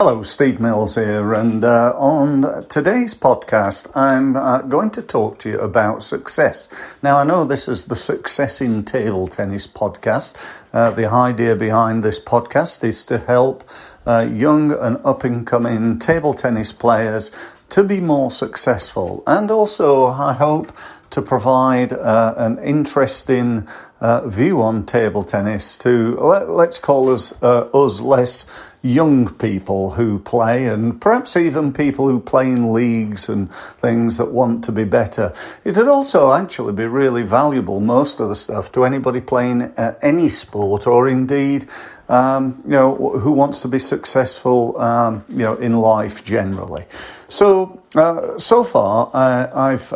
Hello, Steve Mills here, and on today's podcast, I'm going to talk to you about success. Now, I know this is the Success in Table Tennis podcast. The idea behind this podcast is to help young and up-and-coming table tennis players to be more successful, and also, I hope, to provide an interesting view on table tennis to, let's call us less young people who play, and perhaps even people who play in leagues and things that want to be better. It would also actually be really valuable, most of the stuff, to anybody playing any sport, or indeed, who wants to be successful, in life generally. So far, I've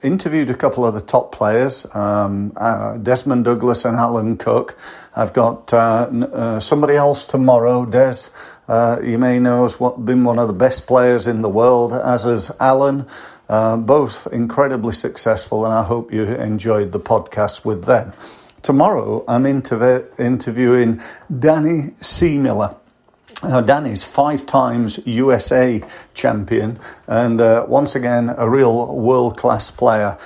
interviewed a couple of the top players, Desmond Douglas and Alan Cook. I've got somebody else tomorrow. Des, you may know, has been one of the best players in the world, as is Alan. Both incredibly successful, and I hope you enjoyed the podcast with them. Tomorrow, I'm interviewing Danny Seemiller. Now, Danny's 5 times USA champion, and once again, a real world-class player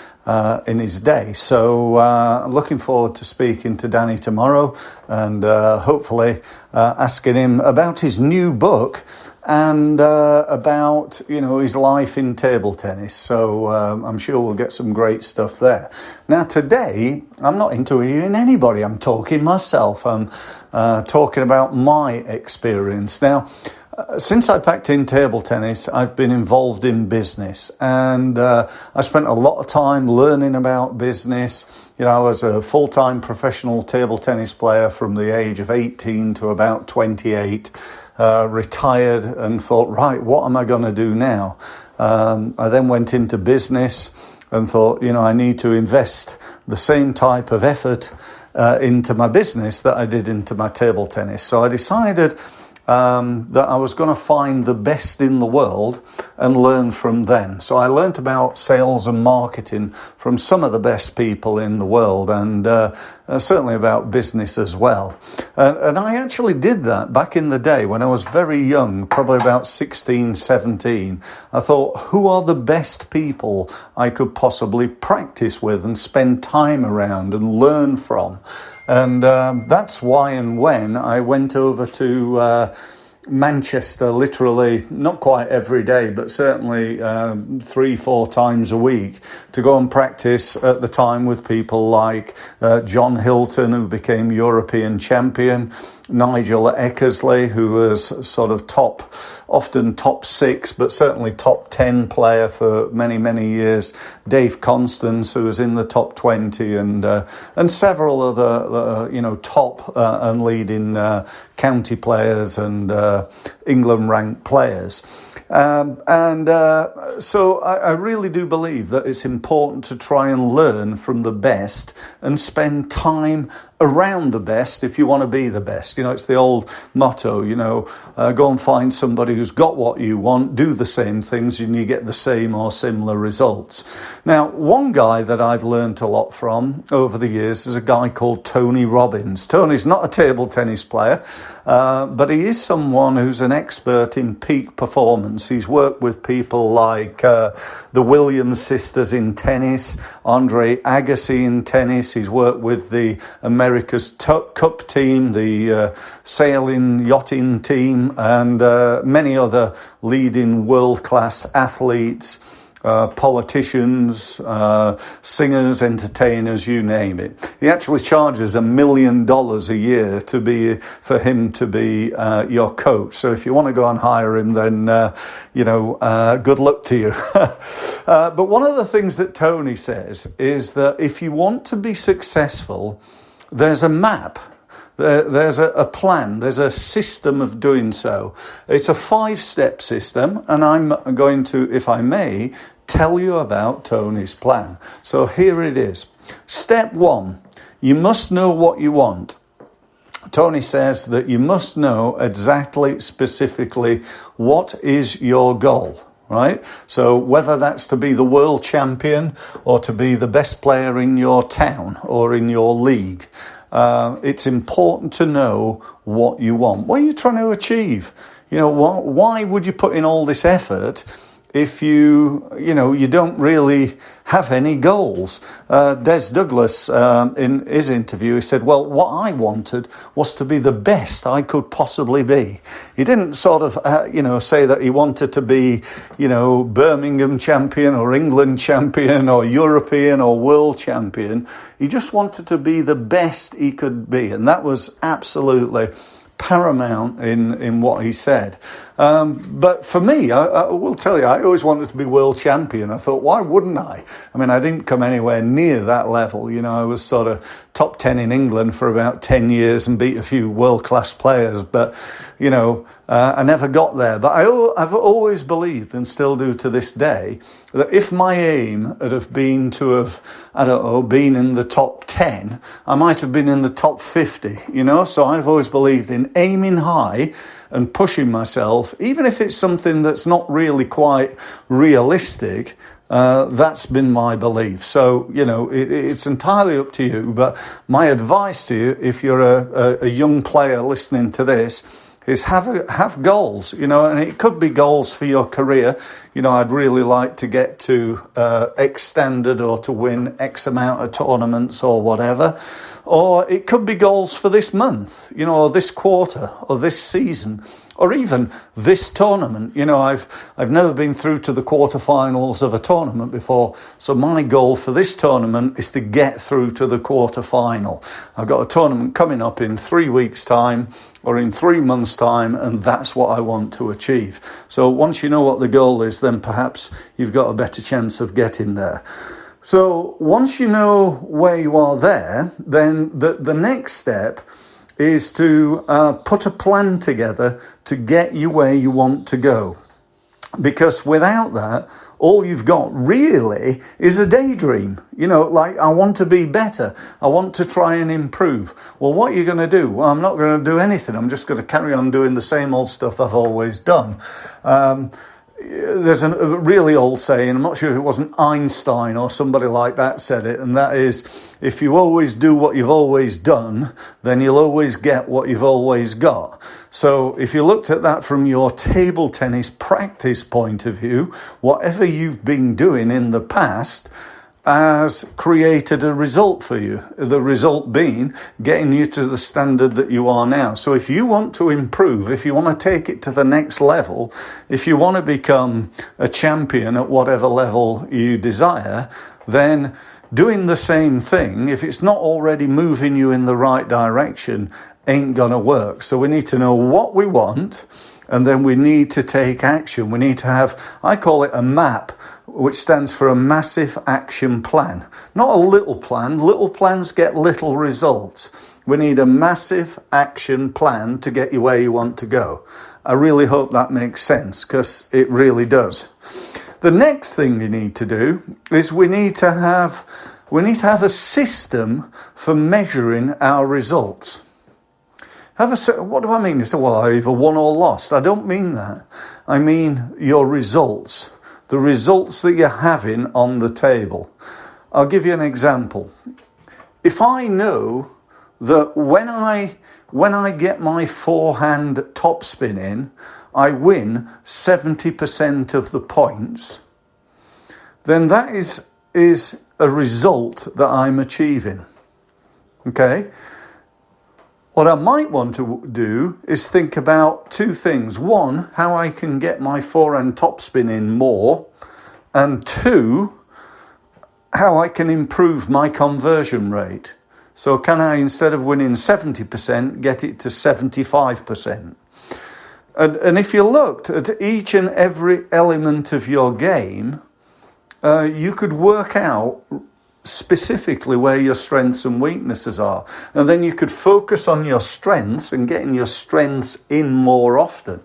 in his day. So I'm looking forward to speaking to Danny tomorrow, and hopefully asking him about his new book and about, his life in table tennis. So I'm sure we'll get some great stuff there. Now, today, I'm not interviewing anybody. I'm talking myself. I'm talking about my experience. Now, since I packed in table tennis, I've been involved in business, and I spent a lot of time learning about business. I was a full-time professional table tennis player from the age of 18 to about 28, retired and thought, right, what am I going to do now? I then went into business and thought, I need to invest the same type of effort into my business that I did into my table tennis. So I decided that I was going to find the best in the world and learn from them. So I learned about sales and marketing from some of the best people in the world, and certainly about business as well. And I actually did that back in the day when I was very young, probably about 16, 17. I thought, who are the best people I could possibly practice with and spend time around and learn from? And that's why and when I went over to Manchester, literally not quite every day, but certainly 3-4 times a week, to go and practice at the time with people like John Hilton, who became European champion, Nigel Eckersley, who was sort of often top 6, but certainly top 10 player for many, many years. Dave Constance, who was in the top 20, and several other, top and leading county players and England ranked players. So I really do believe that it's important to try and learn from the best and spend time around the best if you want to be the best. It's the old motto, go and find somebody who's got what you want, do the same things, and you get the same or similar results. Now, one guy that I've learned a lot from over the years is a guy called Tony Robbins. Tony's not a table tennis player, but he is someone who's an expert in peak performance. He's worked with people like the Williams sisters in tennis, Andre Agassi in tennis. He's worked with the America's Cup team, the sailing yachting team, and many other leading world-class athletes, politicians, singers, entertainers, you name it. He actually charges $1 million a year for him to be your coach. So if you want to go and hire him, then good luck to you. But one of the things that Tony says is that if you want to be successful, there's a map. There's a plan, there's a system of doing so. It's a 5-step system, and I'm going to, if I may, tell you about Tony's plan. So here it is. Step 1, you must know what you want. Tony says that you must know exactly, specifically, what is your goal. Right? So whether that's to be the world champion or to be the best player in your town or in your league, it's important to know what you want. What are you trying to achieve? Why would you put in all this effort if you don't really have any goals? Des Douglas, in his interview, he said, well, what I wanted was to be the best I could possibly be. He didn't sort of, say that he wanted to be, Birmingham champion or England champion or European or world champion. He just wanted to be the best he could be. And that was absolutely paramount in what he said. But for me, I will tell you, I always wanted to be world champion. I thought, why wouldn't I? I mean, I didn't come anywhere near that level. I was sort of top 10 in England for about 10 years and beat a few world-class players. But, I never got there. But I've always believed, and still do to this day, that if my aim had have been to have, been in the top 10, I might have been in the top 50, So I've always believed in aiming high and pushing myself, even if it's something that's not really quite realistic. That's been my belief. So, it's entirely up to you. But my advice to you, if you're a young player listening to this, is have goals, and it could be goals for your career. I'd really like to get to X standard or to win X amount of tournaments or whatever. Or it could be goals for this month, or this quarter or this season, or even this tournament. I've never been through to the quarterfinals of a tournament before. So my goal for this tournament is to get through to the quarterfinal. I've got a tournament coming up in 3 weeks' time or in 3 months' time, and that's what I want to achieve. So once you know what the goal is, then perhaps you've got a better chance of getting there. So once you know where you are there, then the next step is to put a plan together to get you where you want to go. Because without that, all you've got really is a daydream. Like, I want to be better. I want to try and improve. Well, what are you going to do? Well, I'm not going to do anything. I'm just going to carry on doing the same old stuff I've always done. There's a really old saying, I'm not sure if it wasn't Einstein or somebody like that said it, and that is, if you always do what you've always done, then you'll always get what you've always got. So if you looked at that from your table tennis practice point of view, whatever you've been doing in the past has created a result for you, the result being getting you to the standard that you are now. So if you want to improve, if you want to take it to the next level, if you want to become a champion at whatever level you desire, then doing the same thing, if it's not already moving you in the right direction, ain't gonna work. So we need to know what we want, and then we need to take action. We need to have, I call it a MAP, which stands for a massive action plan. Not a little plan. Little plans get little results. We need a massive action plan to get you where you want to go. I really hope that makes sense, because it really does. The next thing you need to do is we need to have a system for measuring our results. What do I mean? You say, well, I either won or lost. I don't mean that. I mean your results. The results that you're having on the table. I'll give you an example. If I know that when I get my forehand topspin in, I win 70% of the points, then that is a result that I'm achieving. Okay? What I might want to do is think about two things. One, how I can get my forehand topspin in more. And two, how I can improve my conversion rate. So can I, instead of winning 70%, get it to 75%? And if you looked at each and every element of your game, you could work out specifically where your strengths and weaknesses are. And then you could focus on your strengths and getting your strengths in more often.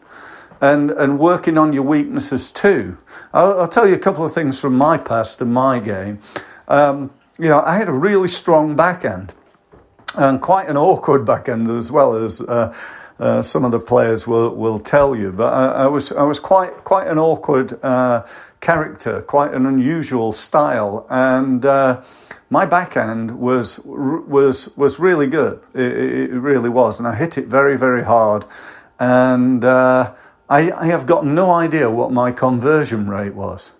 And working on your weaknesses too. I'll tell you a couple of things from my past and my game. I had a really strong backhand. And quite an awkward backhand, as well as some of the players will tell you. But I was quite an awkward character, quite an unusual style, and my backhand was really good. It really was, and I hit it very, very hard. And I have got no idea what my conversion rate was.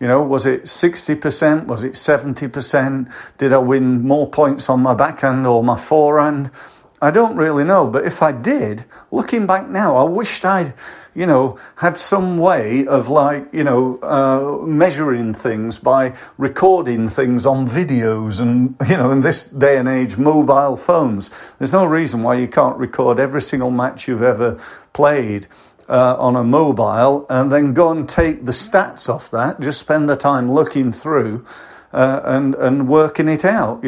Was it 60%? Was it 70%? Did I win more points on my backhand or my forehand? I don't really know. But if I did, looking back now, I wished I'd, had some way of measuring things by recording things on videos and, in this day and age, mobile phones. There's no reason why you can't record every single match you've ever played on a mobile and then go and take the stats off that. Just spend the time looking through and working it out,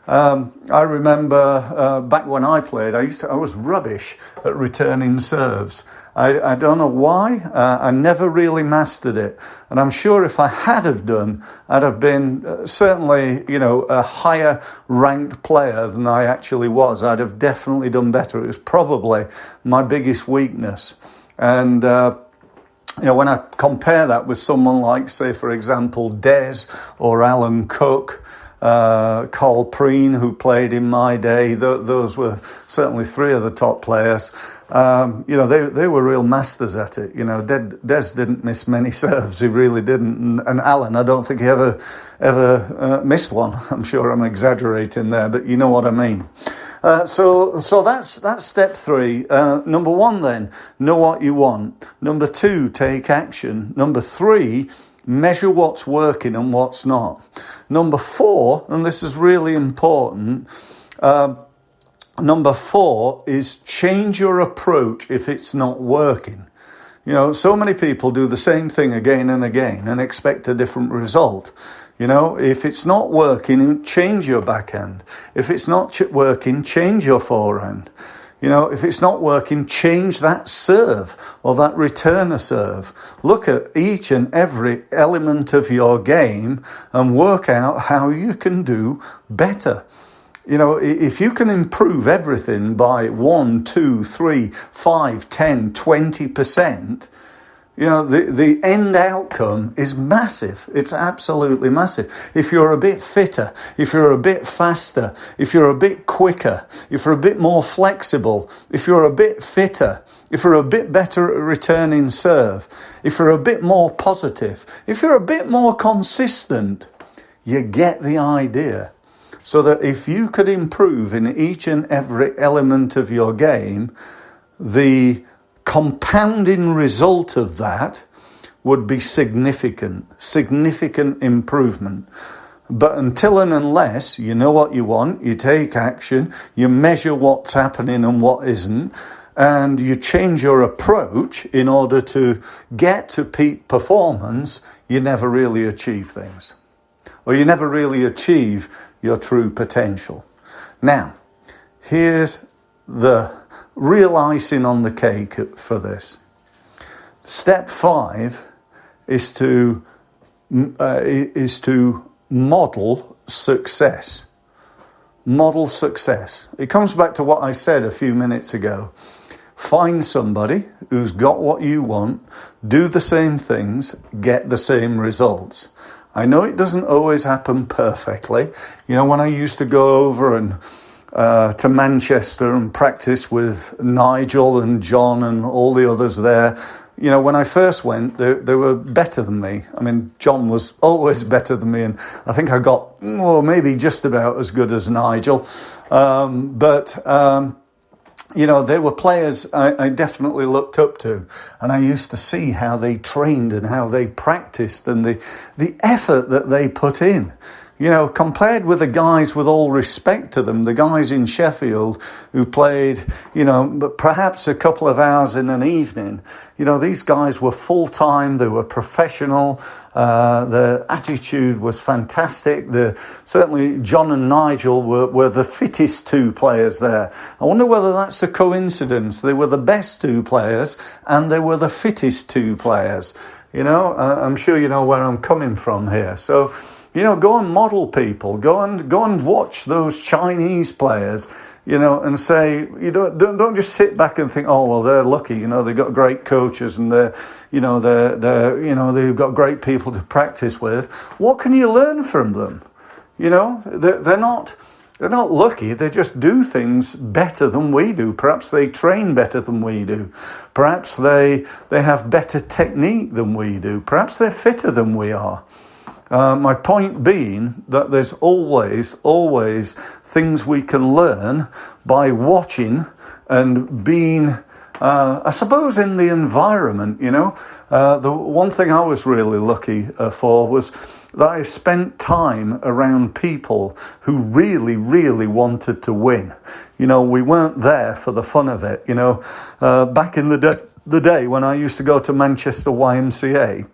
I remember back when I played, I was rubbish at returning serves. I don't know why. I never really mastered it. And I'm sure if I had have done, I'd have been certainly, a higher ranked player than I actually was. I'd have definitely done better. It was probably my biggest weakness. And, when I compare that with someone like, say, for example, Des or Alan Cook, Carl Preen, who played in my day, those were certainly three of the top players. They were real masters at it. Des didn't miss many serves. He really didn't. And Alan, I don't think he ever missed one. I'm sure I'm exaggerating there, but you know what I mean. So that's step 3. Number 1 then, know what you want. Number 2, take action. Number 3, measure what's working and what's not. Number 4, and this is really important, number 4 is change your approach if it's not working. So many people do the same thing again and again and expect a different result. If it's not working, change your backhand. If it's not working, change your forehand. If it's not working, change that serve or that returner serve. Look at each and every element of your game and work out how you can do better. If you can improve everything by 1, 2, 3, 5, 10, 20%, the end outcome is massive. It's absolutely massive. If you're a bit fitter, if you're a bit faster, if you're a bit quicker, if you're a bit more flexible, if you're a bit fitter, if you're a bit better at returning serve, if you're a bit more positive, if you're a bit more consistent, you get the idea. So that if you could improve in each and every element of your game, the compounding result of that would be significant improvement. But until and unless you know what you want, you take action, you measure what's happening and what isn't, and you change your approach in order to get to peak performance, you never really achieve things. Or you never really achieve your true potential. Now, here's the real icing on the cake for this. Step 5 is to model success. Model success. It comes back to what I said a few minutes ago. Find somebody who's got what you want, do the same things, get the same results. I know it doesn't always happen perfectly. When I used to go over and to Manchester and practice with Nigel and John and all the others there, when I first went, they were better than me. I mean, John was always better than me, and I think I got maybe just about as good as Nigel. They were players I definitely looked up to, and I used to see how they trained and how they practiced and the effort that they put in. Compared with the guys, with all respect to them, the guys in Sheffield who played, but perhaps a couple of hours in an evening, these guys were full-time, they were professional, their attitude was fantastic. Certainly John and Nigel were the fittest 2 players there. I wonder whether that's a coincidence. They were the best 2 players and they were the fittest 2 players. I'm sure you know where I'm coming from here. So, go and model people. Go and watch those Chinese players, and say, don't just sit back and think, oh, well, they're lucky, they've got great coaches and they've got great people to practice with. What can you learn from them? They're not They're not lucky, they just do things better than we do. Perhaps they train better than we do. Perhaps they have better technique than we do. Perhaps they're fitter than we are. My point being that there's always things we can learn by watching and being, I suppose, in the environment, The one thing I was really lucky for was that I spent time around people who really, really wanted to win. We weren't there for the fun of it. Back in the day when I used to go to Manchester YMCA,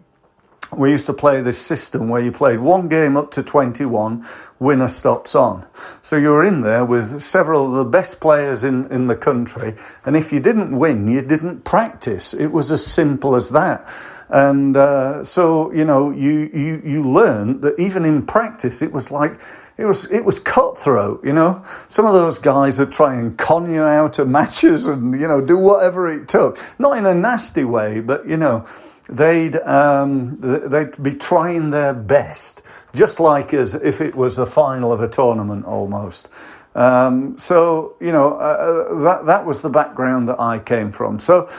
we used to play this system where you played one game up to 21, winner stops on. So you were in there with several of the best players in the country, and if you didn't win, you didn't practice. It was as simple as that. And so you learn that even in practice, it was like it was cutthroat. Some of those guys would try and con you out of matches and do whatever it took, not in a nasty way, but they'd be trying their best, just like as if it was a final of a tournament almost. That was the background that I came from. So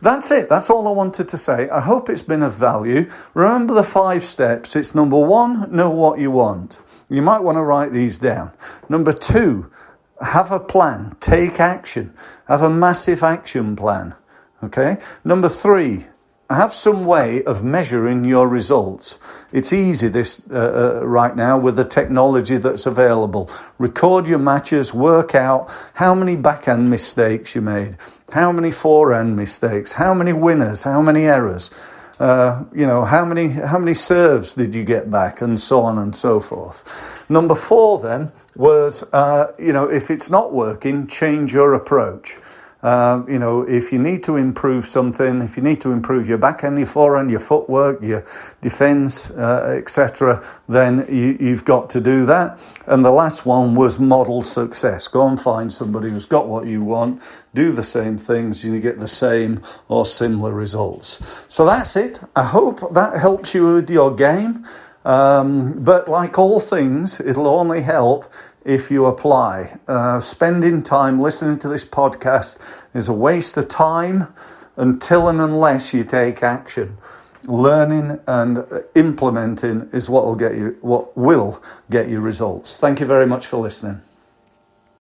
that's it. That's all I wanted to say. I hope it's been of value. Remember the 5 steps. It's number 1, know what you want. You might want to write these down. Number 2, have a plan. Take action. Have a massive action plan. Okay. Number 3, have some way of measuring your results. It's easy right now with the technology that's available. Record your matches, work out how many backhand mistakes you made, how many forehand mistakes, how many winners, how many errors, how many serves did you get back, and so on and so forth. Number 4 then was, if it's not working, change your approach. If you need to improve something, if you need to improve your backhand, your forehand, your footwork, your defence, etc., then you've got to do that. And the last one was model success. Go and find somebody who's got what you want, do the same things, and you get the same or similar results. So that's it. I hope that helps you with your game. But like all things, it'll only help if you apply. Spending time listening to this podcast is a waste of time until and unless you take action. Learning and implementing is what will get you results. Thank you very much for listening.